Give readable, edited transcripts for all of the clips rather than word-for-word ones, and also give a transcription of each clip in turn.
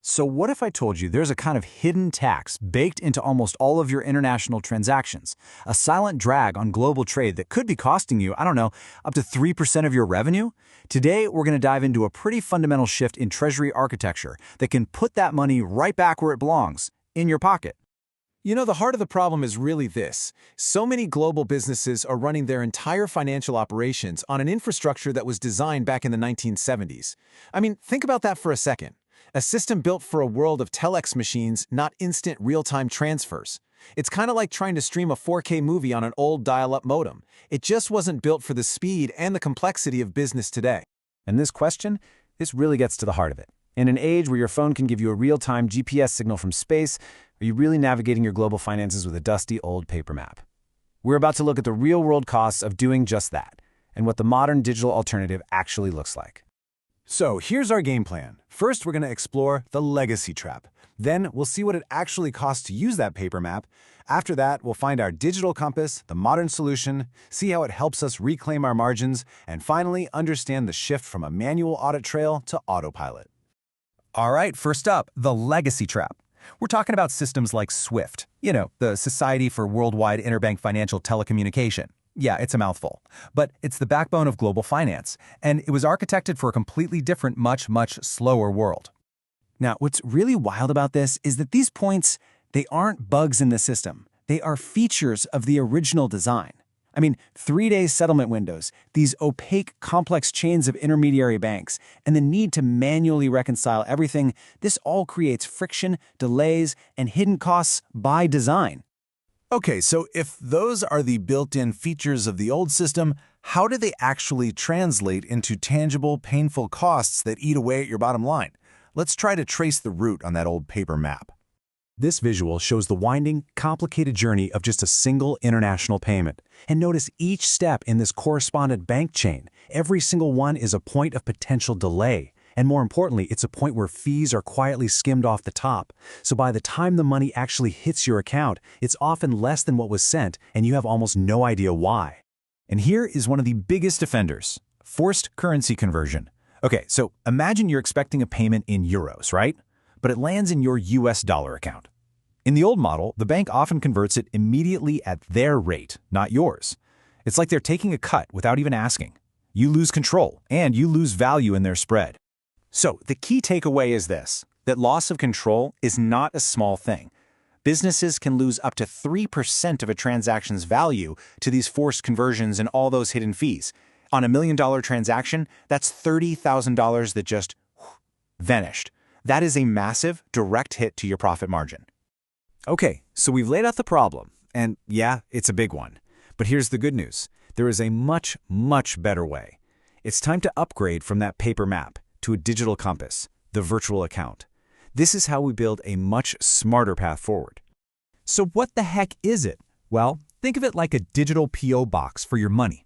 So what if I told you there's a kind of hidden tax baked into almost all of your international transactions, a silent drag on global trade that could be costing you, I don't know, up to 3% of your revenue? Today, we're going to dive into a pretty fundamental shift in treasury architecture that can put that money right back where it belongs, in your pocket. You know, the heart of the problem is really this. So many global businesses are running their entire financial operations on an infrastructure that was designed back in the 1970s. I mean, think about that for a second. A system built for a world of telex machines, not instant real-time transfers. It's kind of like trying to stream a 4K movie on an old dial-up modem. It just wasn't built for the speed and the complexity of business today. And this really gets to the heart of it. In an age where your phone can give you a real-time GPS signal from space, are you really navigating your global finances with a dusty old paper map? We're about to look at the real-world costs of doing just that, and what the modern digital alternative actually looks like. So here's our game plan. First, we're going to explore the legacy trap. Then we'll see what it actually costs to use that paper map. After that, we'll find our digital compass, the modern solution, see how it helps us reclaim our margins, and finally understand the shift from a manual audit trail to autopilot. All right, first up, the legacy trap. We're talking about systems like SWIFT, the Society for Worldwide Interbank Financial Telecommunication. Yeah, it's a mouthful, but it's the backbone of global finance, and it was architected for a completely different, much, much slower world. Now, what's really wild about this is that these points, they aren't bugs in the system. They are features of the original design. I mean, 3-day settlement windows, these opaque, complex chains of intermediary banks, and the need to manually reconcile everything, this all creates friction, delays, and hidden costs by design. Okay, so if those are the built-in features of the old system, how do they actually translate into tangible, painful costs that eat away at your bottom line? Let's try to trace the route on that old paper map. This visual shows the winding, complicated journey of just a single international payment. And notice each step in this correspondent bank chain. Every single one is a point of potential delay. And more importantly, it's a point where fees are quietly skimmed off the top. So by the time the money actually hits your account, it's often less than what was sent, and you have almost no idea why. And here is one of the biggest offenders: forced currency conversion. Okay, so imagine you're expecting a payment in euros, right? But it lands in your US dollar account. In the old model, the bank often converts it immediately at their rate, not yours. It's like they're taking a cut without even asking. You lose control, and you lose value in their spread. So the key takeaway is this, that loss of control is not a small thing. Businesses can lose up to 3% of a transaction's value to these forced conversions and all those hidden fees. On a $1 million transaction, that's $30,000 that just vanished. That is a massive, direct hit to your profit margin. Okay, so we've laid out the problem, and yeah, it's a big one. But here's the good news. There is a much, much better way. It's time to upgrade from that paper map to a digital compass, the virtual account. This is how we build a much smarter path forward. So what the heck is it? Well, think of it like a digital P.O. box for your money.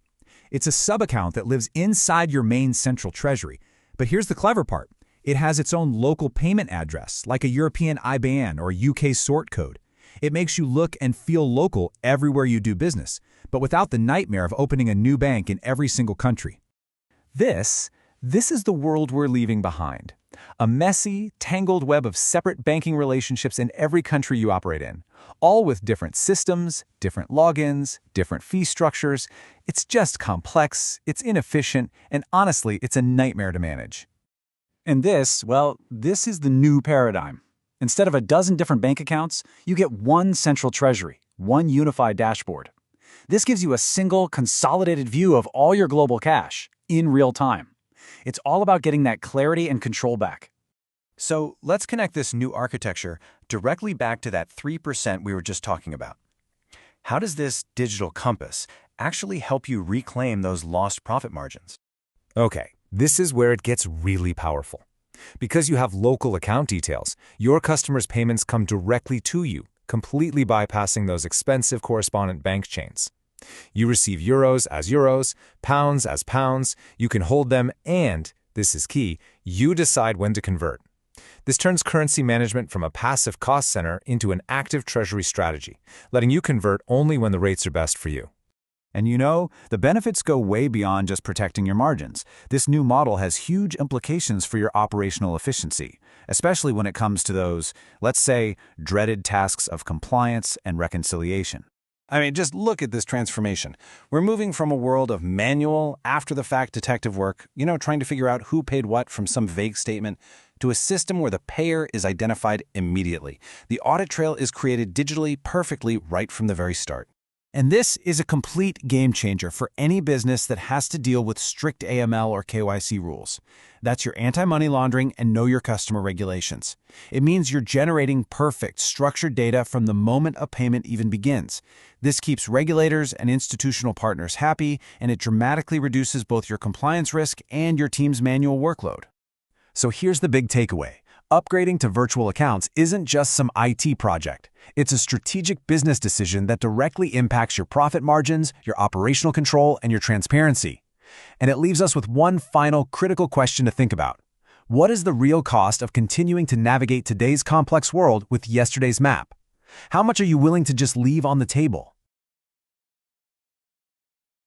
It's a sub-account that lives inside your main central treasury. But here's the clever part. It has its own local payment address, like a European IBAN or UK sort code. It makes you look and feel local everywhere you do business, but without the nightmare of opening a new bank in every single country. This is the world we're leaving behind. A messy, tangled web of separate banking relationships in every country you operate in, all with different systems, different logins, different fee structures. It's just complex, it's inefficient, and honestly, it's a nightmare to manage. And this is the new paradigm. Instead of a dozen different bank accounts, you get one central treasury, one unified dashboard. This gives you a single, consolidated view of all your global cash in real time. It's all about getting that clarity and control back. So let's connect this new architecture directly back to that 3% we were just talking about. How does this digital compass actually help you reclaim those lost profit margins? Okay, this is where it gets really powerful. Because you have local account details, your customers' payments come directly to you, completely bypassing those expensive correspondent bank chains. You receive euros as euros, pounds as pounds, you can hold them, and, this is key, you decide when to convert. This turns currency management from a passive cost center into an active treasury strategy, letting you convert only when the rates are best for you. And the benefits go way beyond just protecting your margins. This new model has huge implications for your operational efficiency, especially when it comes to those, let's say, dreaded tasks of compliance and reconciliation. I mean, just look at this transformation. We're moving from a world of manual, after-the-fact detective work, trying to figure out who paid what from some vague statement, to a system where the payer is identified immediately. The audit trail is created digitally, perfectly, right from the very start. And this is a complete game changer for any business that has to deal with strict AML or KYC rules. That's your anti-money laundering and know your customer regulations. It means you're generating perfect, structured data from the moment a payment even begins. This keeps regulators and institutional partners happy, and it dramatically reduces both your compliance risk and your team's manual workload. So here's the big takeaway. Upgrading to virtual accounts isn't just some IT project. It's a strategic business decision that directly impacts your profit margins, your operational control, and your transparency. And it leaves us with one final critical question to think about. What is the real cost of continuing to navigate today's complex world with yesterday's map? How much are you willing to just leave on the table?